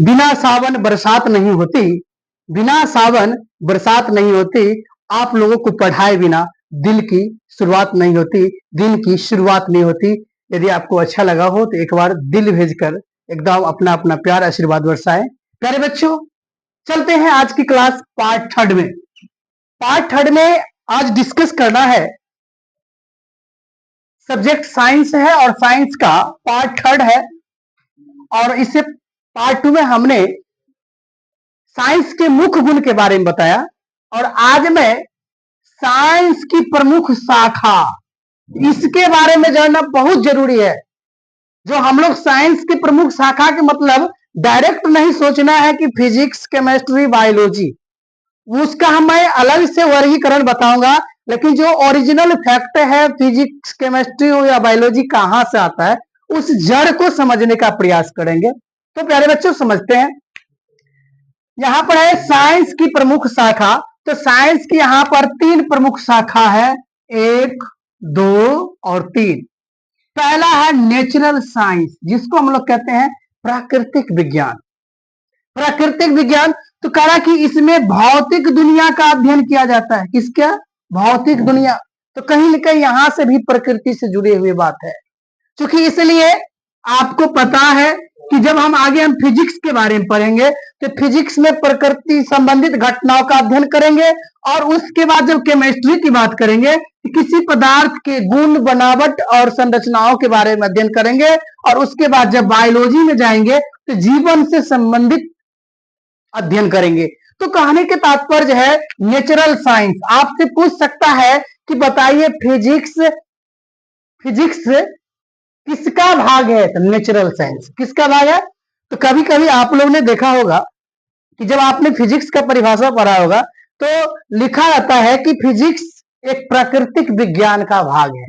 बिना सावन बरसात नहीं होती, बिना सावन बरसात नहीं होती, आप लोगों को पढ़ाए बिना दिल की शुरुआत नहीं होती, दिन की शुरुआत नहीं होती। यदि आपको अच्छा लगा हो तो एक बार दिल भेजकर एकदम अपना अपना प्यार आशीर्वाद बरसाएं। प्यारे बच्चों, चलते हैं आज की क्लास पार्ट थर्ड में। पार्ट थर्ड में आज डिस्कस करना है, सब्जेक्ट साइंस है और साइंस का पार्ट थर्ड है। और इससे पार्ट टू में हमने साइंस के मुख्य गुण के बारे में बताया, और आज मैं साइंस की प्रमुख शाखा, इसके बारे में जानना बहुत जरूरी है। जो हम लोग साइंस की प्रमुख शाखा के मतलब डायरेक्ट नहीं सोचना है कि फिजिक्स, केमिस्ट्री, बायोलॉजी, उसका मैं अलग से वर्गीकरण बताऊंगा। लेकिन जो ओरिजिनल फैक्ट है फिजिक्स, केमिस्ट्री या बायोलॉजी कहां से आता है, उस जड़ को समझने का प्रयास करेंगे। तो प्यारे बच्चों, समझते हैं। यहां पर है साइंस की प्रमुख शाखा। तो साइंस की यहां पर तीन प्रमुख शाखा है, एक, दो और तीन। पहला है नेचुरल साइंस, जिसको हम लोग कहते हैं प्राकृतिक विज्ञान। प्राकृतिक विज्ञान तो कहा कि इसमें भौतिक दुनिया का अध्ययन किया जाता है। किसका? भौतिक दुनिया। तो कहीं न कहीं यहां से भी प्रकृति से जुड़ी हुई बात है। क्योंकि इसलिए आपको पता है कि जब हम आगे फिजिक्स के बारे में पढ़ेंगे तो फिजिक्स में प्रकृति संबंधित घटनाओं का अध्ययन करेंगे, और उसके बाद जब केमिस्ट्री की बात करेंगे तो किसी पदार्थ के गुण, बनावट और संरचनाओं के बारे में अध्ययन करेंगे, और उसके बाद जब बायोलॉजी में जाएंगे तो जीवन से संबंधित अध्ययन करेंगे। तो कहने के तात्पर्य है नेचुरल साइंस। आपसे पूछ सकता है कि बताइए फिजिक्स किसका भाग है? तो नेचुरल साइंस किसका भाग है? तो कभी कभी आप लोग ने देखा होगा कि जब आपने फिजिक्स का परिभाषा पढ़ा होगा तो लिखा रहता है कि फिजिक्स एक प्राकृतिक विज्ञान का भाग है।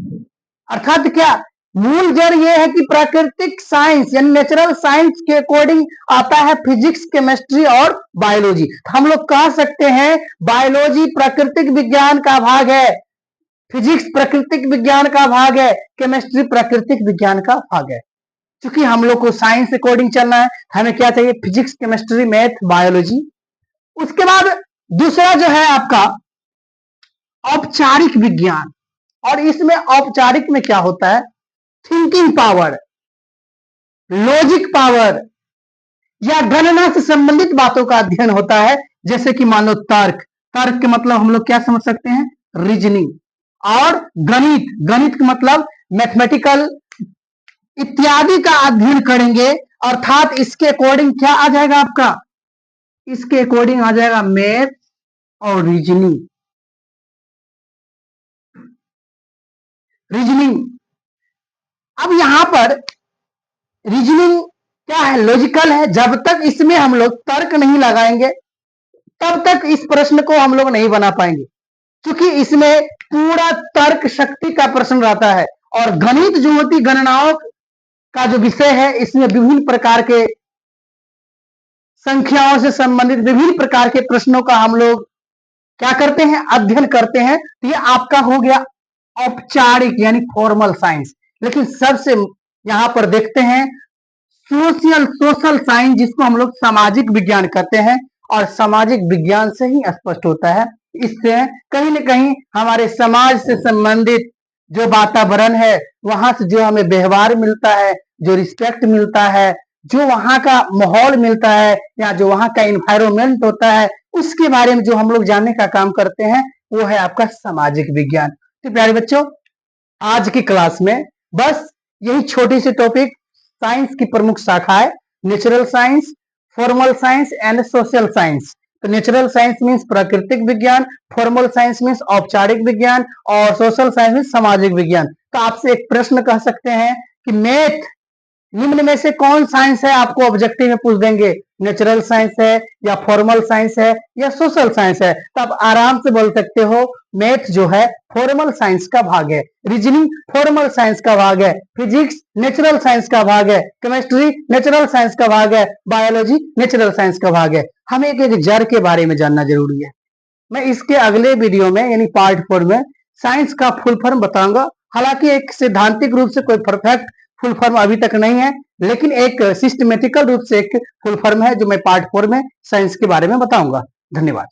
अर्थात क्या? मूल जड़ यह है कि प्राकृतिक साइंस यानी नेचुरल साइंस के अकॉर्डिंग आता है फिजिक्स, केमिस्ट्री और बायोलॉजी। हम लोग कह सकते हैं बायोलॉजी प्राकृतिक विज्ञान का भाग है, फिजिक्स प्राकृतिक विज्ञान का भाग है, केमिस्ट्री प्राकृतिक विज्ञान का भाग है। क्योंकि हम लोग को साइंस अकॉर्डिंग चलना है, हमें क्या चाहिए? Physics, chemistry, math, biology. उसके बाद दूसरा जो है आपका औपचारिक विज्ञान। और इसमें औपचारिक में क्या होता है? थिंकिंग पावर, लॉजिक पावर या गणना से संबंधित बातों का अध्ययन होता है। जैसे कि मान लो तर्क, तर्क के मतलब हम लोग क्या समझ सकते हैं? रीजनिंग। और गणित, गणित का मतलब मैथमेटिकल इत्यादि का अध्ययन करेंगे। अर्थात इसके अकॉर्डिंग क्या आ जाएगा आपका? इसके अकॉर्डिंग आ जाएगा मैथ और रीजनिंग। रीजनिंग, अब यहां पर रीजनिंग क्या है? लॉजिकल है। जब तक इसमें हम लोग तर्क नहीं लगाएंगे तब तक इस प्रश्न को हम लोग नहीं बना पाएंगे, क्योंकि इसमें पूरा तर्क शक्ति का प्रश्न रहता है। और गणित जो होती गणनाओं का जो विषय है, इसमें विभिन्न प्रकार के संख्याओं से संबंधित विभिन्न प्रकार के प्रश्नों का हम लोग क्या करते हैं? अध्ययन करते हैं। तो ये आपका हो गया औपचारिक यानी फॉर्मल साइंस। लेकिन सबसे यहां पर देखते हैं सोशल साइंस, जिसको हम लोग सामाजिक विज्ञान कहते हैं। और सामाजिक विज्ञान से ही स्पष्ट होता है। इससे कहीं ना कहीं हमारे समाज से संबंधित जो वातावरण है, वहां से जो हमें व्यवहार मिलता है, जो रिस्पेक्ट मिलता है, जो वहां का माहौल मिलता है, या जो वहां का इन्वायरमेंट होता है, उसके बारे में जो हम लोग जानने का काम करते हैं, वो है आपका सामाजिक विज्ञान। तो प्यारे बच्चों, आज की क्लास में बस यही छोटी सी टॉपिक, साइंस की प्रमुख शाखाएं, natural science, formal science and social science. तो नेचुरल साइंस मीन्स प्राकृतिक विज्ञान, फॉर्मल साइंस मीन्स औपचारिक विज्ञान, और सोशल साइंस मीन्स सामाजिक विज्ञान। तो आपसे एक प्रश्न कह सकते हैं कि मैथ निम्न में से कौन साइंस है? आपको ऑब्जेक्टिव में पूछ देंगे नेचुरल साइंस है या फॉर्मल साइंस है या सोशल साइंस है। तो आप आराम से बोल सकते हो मैथ जो है फॉर्मल साइंस का भाग है, रीजनिंग फॉर्मल साइंस का भाग है, फिजिक्स नेचुरल साइंस का भाग है, केमिस्ट्री नेचुरल साइंस का भाग है, बायोलॉजी नेचुरल साइंस का भाग है। हमें एक जड़ के बारे में जानना जरूरी है। मैं इसके अगले वीडियो में यानी पार्ट 4 में साइंस का फुल फॉर्म बताऊंगा। हालांकि एक सिद्धांतिक रूप से कोई परफेक्ट फुल फॉर्म अभी तक नहीं है, लेकिन एक सिस्टमेटिकल रूप से एक फुल फॉर्म है जो मैं पार्ट 4 में साइंस के बारे में बताऊंगा। धन्यवाद।